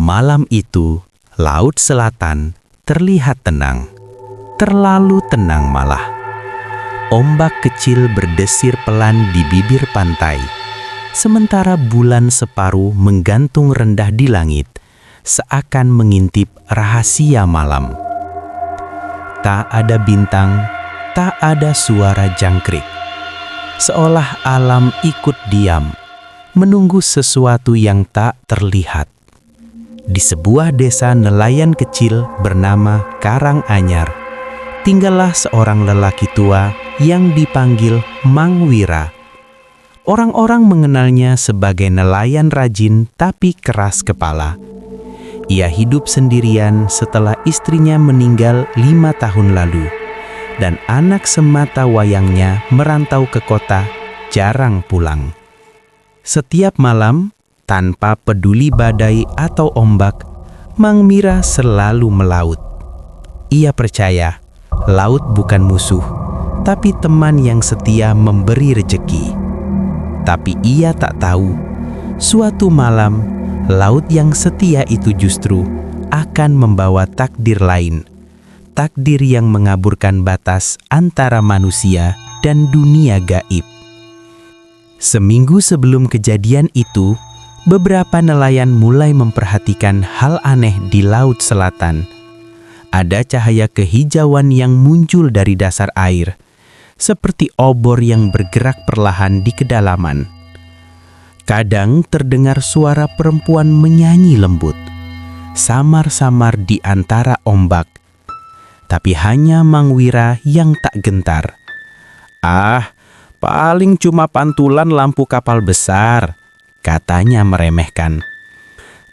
Malam itu, Laut Selatan terlihat tenang. Terlalu tenang malah. Ombak kecil berdesir pelan di bibir pantai, sementara bulan separuh menggantung rendah di langit, seakan mengintip rahasia malam. Tak ada bintang, tak ada suara jangkrik. Seolah alam ikut diam, menunggu sesuatu yang tak terlihat. Di sebuah desa nelayan kecil bernama Karanganyar, tinggallah seorang lelaki tua yang dipanggil Mang Wira. Orang-orang mengenalnya sebagai nelayan rajin tapi keras kepala. Ia hidup sendirian setelah istrinya meninggal 5 tahun lalu, dan anak semata wayangnya merantau ke kota, jarang pulang. Setiap malam, tanpa peduli badai atau ombak, Mang Wira selalu melaut. Ia percaya laut bukan musuh, tapi teman yang setia memberi rejeki. Tapi ia tak tahu, suatu malam, laut yang setia itu justru akan membawa takdir lain. Takdir yang mengaburkan batas antara manusia dan dunia gaib. Seminggu sebelum kejadian itu, beberapa nelayan mulai memperhatikan hal aneh di Laut Selatan. Ada cahaya kehijauan yang muncul dari dasar air, seperti obor yang bergerak perlahan di kedalaman. Kadang terdengar suara perempuan menyanyi lembut, samar-samar di antara ombak. Tapi hanya Mang Wira yang tak gentar. "Ah, paling cuma pantulan lampu kapal besar," katanya meremehkan.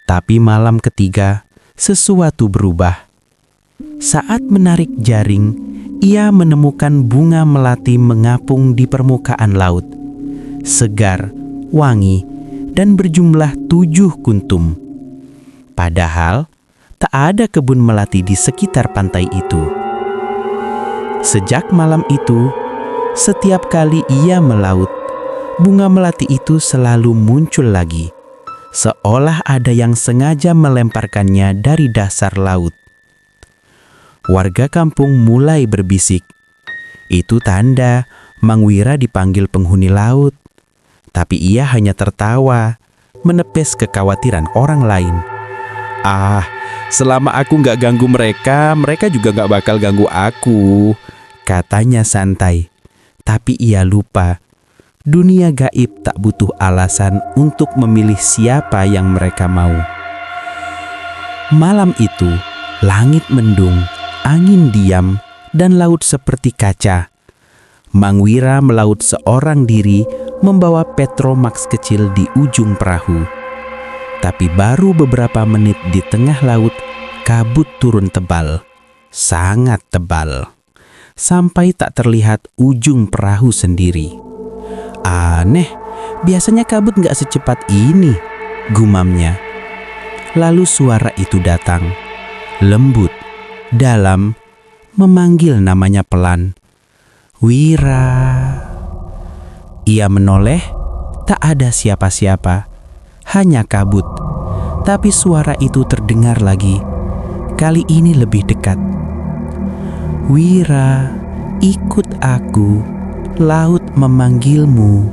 Tapi malam ketiga, sesuatu berubah. Saat menarik jaring, ia menemukan bunga melati mengapung di permukaan laut. Segar, wangi, dan berjumlah 7 kuntum. Padahal, tak ada kebun melati di sekitar pantai itu. Sejak malam itu, setiap kali ia melaut, bunga melati itu selalu muncul lagi, seolah ada yang sengaja melemparkannya dari dasar laut. Warga kampung mulai berbisik. Itu tanda Mang Wira dipanggil penghuni laut. Tapi ia hanya tertawa, menepis kekhawatiran orang lain. "Ah, selama aku nggak ganggu mereka, mereka juga nggak bakal ganggu aku," katanya santai. Tapi ia lupa, dunia gaib tak butuh alasan untuk memilih siapa yang mereka mau. Malam itu, langit mendung, angin diam, dan laut seperti kaca. Mang Wira melaut seorang diri membawa Petromax kecil di ujung perahu. Tapi baru beberapa menit di tengah laut, kabut turun tebal, sangat tebal, sampai tak terlihat ujung perahu sendiri. "Aneh, biasanya kabut nggak secepat ini," gumamnya. Lalu suara itu datang, lembut, dalam, memanggil namanya pelan. "Wira." Ia menoleh, tak ada siapa-siapa, hanya kabut. Tapi suara itu terdengar lagi, kali ini lebih dekat. "Wira, ikut aku, laut memanggilmu."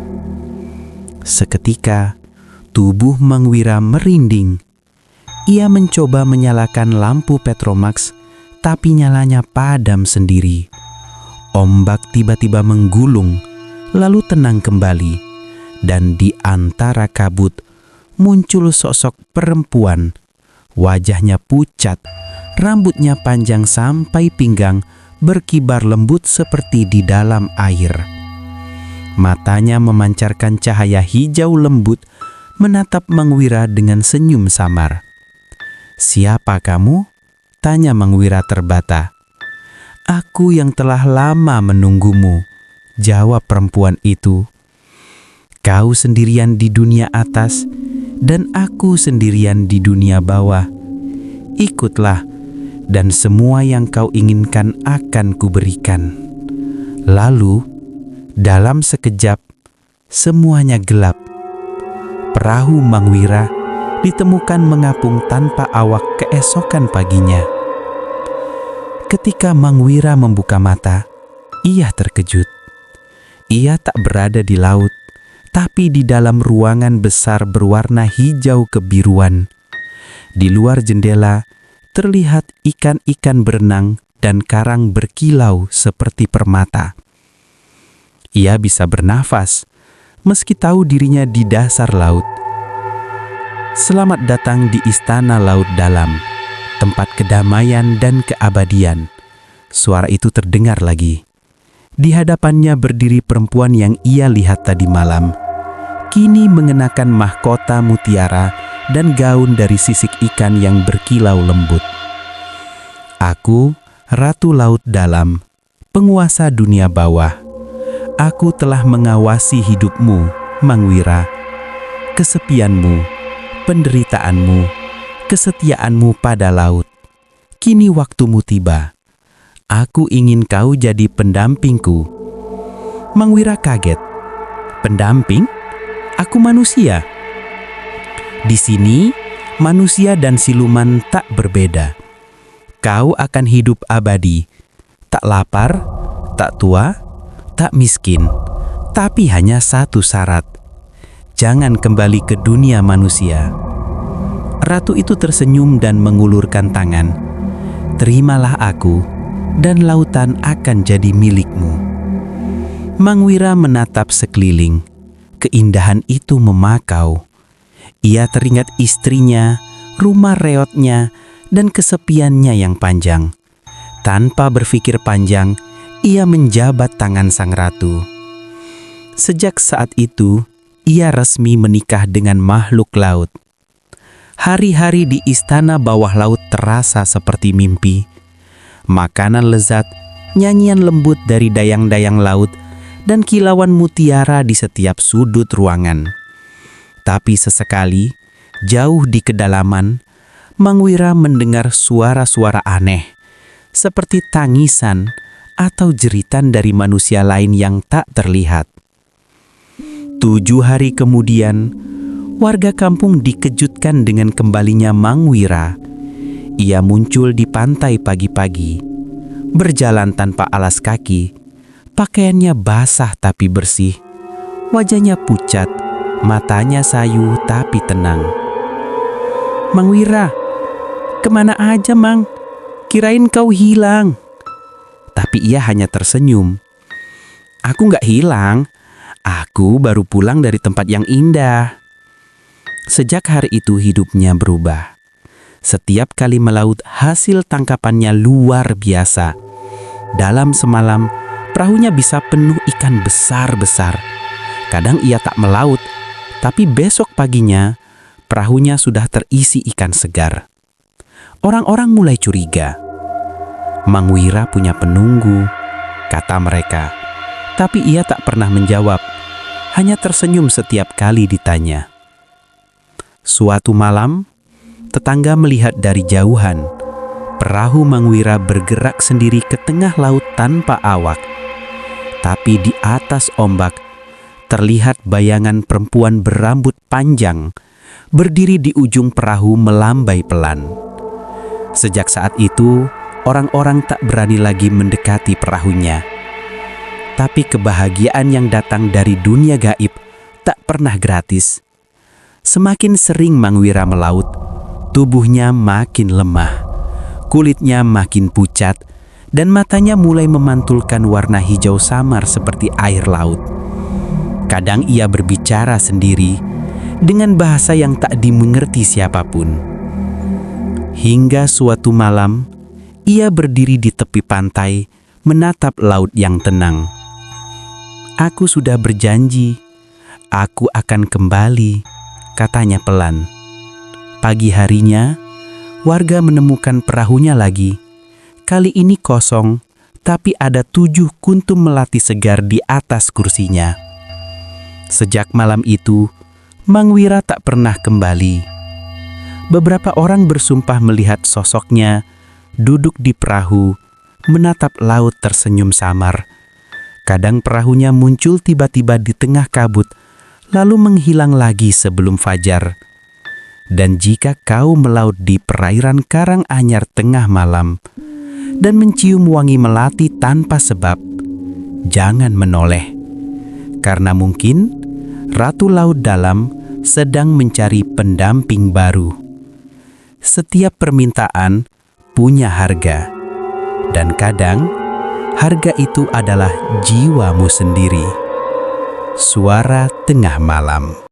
Seketika, tubuh Mang Wira merinding. Ia mencoba menyalakan lampu Petromax, tapi nyalanya padam sendiri. Ombak tiba-tiba menggulung, lalu tenang kembali, dan di antara kabut muncul sosok perempuan. Wajahnya pucat, rambutnya panjang sampai pinggang, berkibar lembut seperti di dalam air. Matanya memancarkan cahaya hijau lembut, menatap Mang Wira dengan senyum samar. "Siapa kamu?" tanya Mang Wira terbata. "Aku yang telah lama menunggumu," jawab perempuan itu. "Kau sendirian di dunia atas, dan aku sendirian di dunia bawah. Ikutlah, dan semua yang kau inginkan akan kuberikan." Lalu, dalam sekejap, semuanya gelap. Perahu Mang Wira ditemukan mengapung tanpa awak keesokan paginya. Ketika Mang Wira membuka mata, ia terkejut. Ia tak berada di laut, tapi di dalam ruangan besar berwarna hijau kebiruan. Di luar jendela, terlihat ikan-ikan berenang dan karang berkilau seperti permata. Ia bisa bernafas, meski tahu dirinya di dasar laut. Selamat datang di Istana Laut Dalam, tempat kedamaian dan keabadian. Suara itu terdengar lagi. Di hadapannya berdiri perempuan yang ia lihat tadi malam. Kini mengenakan mahkota mutiara dan gaun dari sisik ikan yang berkilau lembut. Aku, Ratu Laut Dalam, penguasa dunia bawah. Aku telah mengawasi hidupmu, Mang Wira. Kesepianmu, penderitaanmu, kesetiaanmu pada laut. Kini waktumu tiba. Aku ingin kau jadi pendampingku. Mang Wira kaget. Pendamping? Aku manusia. Di sini, manusia dan siluman tak berbeda. Kau akan hidup abadi. Tak lapar, tak tua, tak miskin. Tapi hanya satu syarat. Jangan kembali ke dunia manusia. Ratu itu tersenyum dan mengulurkan tangan. Terimalah aku, dan lautan akan jadi milikmu. Mang Wira menatap sekeliling. Keindahan itu memakau. Ia teringat istrinya, rumah reotnya, dan kesepiannya yang panjang. Tanpa berpikir panjang, ia menjabat tangan sang ratu. Sejak saat itu, ia resmi menikah dengan makhluk laut. Hari-hari di istana bawah laut terasa seperti mimpi. Makanan lezat, nyanyian lembut dari dayang-dayang laut, dan kilauan mutiara di setiap sudut ruangan. Tapi sesekali, jauh di kedalaman, Mang Wira mendengar suara-suara aneh, seperti tangisan atau jeritan dari manusia lain yang tak terlihat. 7 hari kemudian, warga kampung dikejutkan dengan kembalinya Mang Wira. Ia muncul di pantai pagi-pagi, berjalan tanpa alas kaki. Pakaiannya basah tapi bersih, wajahnya pucat, matanya sayu tapi tenang. Mang Wira, kemana aja Mang? Kirain kau hilang. Tapi ia hanya tersenyum. Aku gak hilang, aku baru pulang dari tempat yang indah. Sejak hari itu hidupnya berubah. Setiap kali melaut hasil tangkapannya luar biasa. Dalam semalam, perahunya bisa penuh ikan besar-besar. Kadang ia tak melaut, tapi besok paginya perahunya sudah terisi ikan segar. Orang-orang mulai curiga. Mang Wira punya penunggu, kata mereka. Tapi ia tak pernah menjawab, hanya tersenyum setiap kali ditanya. Suatu malam, tetangga melihat dari jauhan. Perahu Mang Wira bergerak sendiri ke tengah laut tanpa awak. Tapi di atas ombak, terlihat bayangan perempuan berambut panjang, berdiri di ujung perahu melambai pelan. Sejak saat itu, orang-orang tak berani lagi mendekati perahunya. Tapi kebahagiaan yang datang dari dunia gaib tak pernah gratis. Semakin sering Mang Wira melaut, tubuhnya makin lemah. Kulitnya makin pucat, dan matanya mulai memantulkan warna hijau samar seperti air laut. Kadang ia berbicara sendiri, dengan bahasa yang tak dimengerti siapapun. Hingga suatu malam, ia berdiri di tepi pantai, menatap laut yang tenang. Aku sudah berjanji, aku akan kembali, katanya pelan. Pagi harinya, warga menemukan perahunya lagi. Kali ini kosong, tapi ada 7 kuntum melati segar di atas kursinya. Sejak malam itu, Mang Wira tak pernah kembali. Beberapa orang bersumpah melihat sosoknya duduk di perahu, menatap laut tersenyum samar. Kadang perahunya muncul tiba-tiba di tengah kabut, lalu menghilang lagi sebelum fajar. Dan jika kau melaut di perairan Karanganyar tengah malam dan mencium wangi melati tanpa sebab, jangan menoleh, karena mungkin Ratu Laut Dalam sedang mencari pendamping baru. Setiap permintaan punya harga, dan kadang harga itu adalah jiwamu sendiri. Suara Tengah Malam.